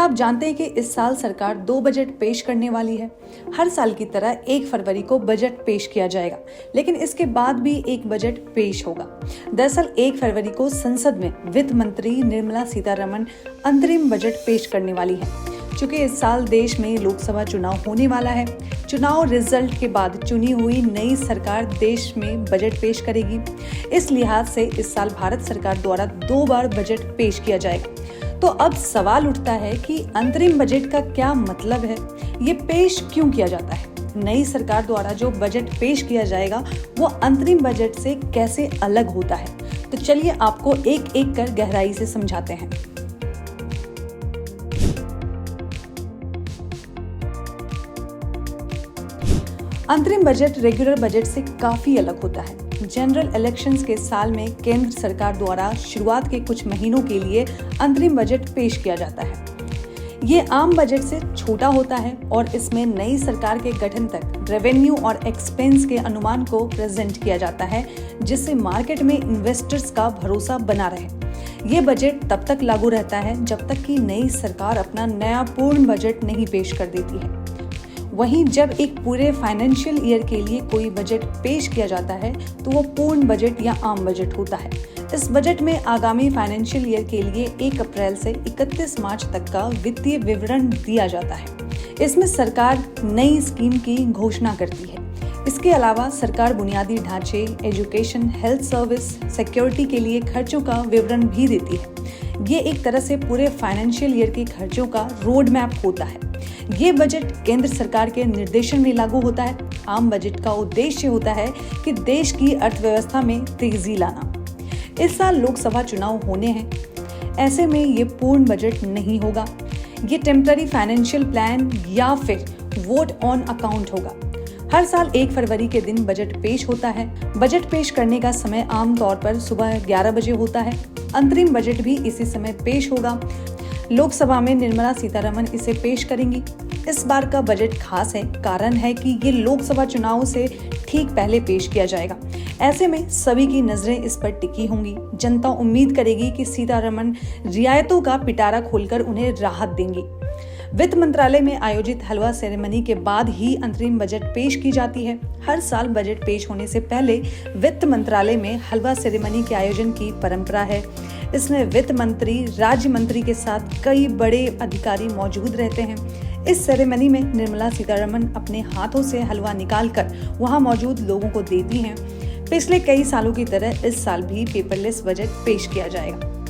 आप जानते हैं कि इस साल सरकार 2 बजट पेश करने वाली है। हर साल की तरह 1 फरवरी को बजट पेश किया जाएगा, लेकिन इसके बाद भी एक बजट पेश होगा। दरअसल 1 फरवरी को संसद में वित्त मंत्री निर्मला सीतारमण अंतरिम बजट पेश करने वाली है। चूंकि इस साल देश में लोकसभा चुनाव होने वाला है, चुनाव रिजल्ट के बाद चुनी हुई नई सरकार देश में बजट पेश करेगी। इस लिहाज से इस साल भारत सरकार द्वारा 2 बार बजट पेश किया जाएगा। तो अब सवाल उठता है कि अंतरिम बजट का क्या मतलब है, ये पेश क्यों किया जाता है? नई सरकार द्वारा जो बजट पेश किया जाएगा वो अंतरिम बजट से कैसे अलग होता है? तो चलिए आपको एक एक कर गहराई से समझाते हैं। अंतरिम बजट रेगुलर बजट से काफी अलग होता है। जनरल इलेक्शंस के साल में केंद्र सरकार द्वारा शुरुआत के कुछ महीनों के लिए अंतरिम बजट पेश किया जाता है। ये आम बजट से छोटा होता है और इसमें नई सरकार के गठन तक रेवेन्यू और एक्सपेंस के अनुमान को प्रेजेंट किया जाता है, जिससे मार्केट में इन्वेस्टर्स का भरोसा बना रहे। ये बजट तब तक लागू रहता है जब तक कि नई सरकार अपना नया पूर्ण बजट नहीं पेश कर देती है। वहीं जब एक पूरे फाइनेंशियल ईयर के लिए कोई बजट पेश किया जाता है तो वो पूर्ण बजट या आम बजट होता है। इस बजट में आगामी फाइनेंशियल ईयर के लिए 1 अप्रैल से 31 मार्च तक का वित्तीय विवरण दिया जाता है। इसमें सरकार नई स्कीम की घोषणा करती है। इसके अलावा सरकार बुनियादी ढांचे, एजुकेशन, हेल्थ सर्विस, सिक्योरिटी के लिए खर्चों का विवरण भी देती है। ये एक तरह से पूरे फाइनेंशियल ईयर के खर्चों का रोड मैप होता है। ये बजट केंद्र सरकार के निर्देशन में लागू होता है। आम बजट का उद्देश्य होता है कि देश की अर्थव्यवस्था में तेजी लाना। इस साल लोकसभा चुनाव होने हैं, ऐसे में ये पूर्ण बजट नहीं होगा। ये टेम्पररी फाइनेंशियल प्लान या फिर वोट ऑन अकाउंट होगा। हर साल 1 फरवरी के दिन बजट पेश होता है। बजट पेश करने का समय आमतौर पर सुबह 11 बजे होता है। अंतरिम बजट भी इसी समय पेश होगा। लोकसभा में निर्मला सीतारमण इसे पेश करेंगी। इस बार का बजट खास है, कारण है कि ये लोकसभा चुनाव से ठीक पहले पेश किया जाएगा। ऐसे में सभी की नजरें इस पर टिकी होंगी। जनता उम्मीद करेगी कि सीतारमण रियायतों का पिटारा खोलकर उन्हें राहत देंगी। वित्त मंत्रालय में आयोजित हलवा सेरेमनी के बाद ही अंतरिम बजट पेश की जाती है। हर साल बजट पेश होने से पहले वित्त मंत्रालय में हलवा सेरेमनी के आयोजन की परंपरा है। इसमें वित्त मंत्री, राज्य मंत्री के साथ कई बड़े अधिकारी मौजूद रहते हैं। इस सेरेमनी में निर्मला सीतारमण अपने हाथों से हलवा निकालकर वहां मौजूद लोगों को देती हैं। पिछले कई सालों की तरह इस साल भी पेपरलेस बजट पेश किया जाएगा।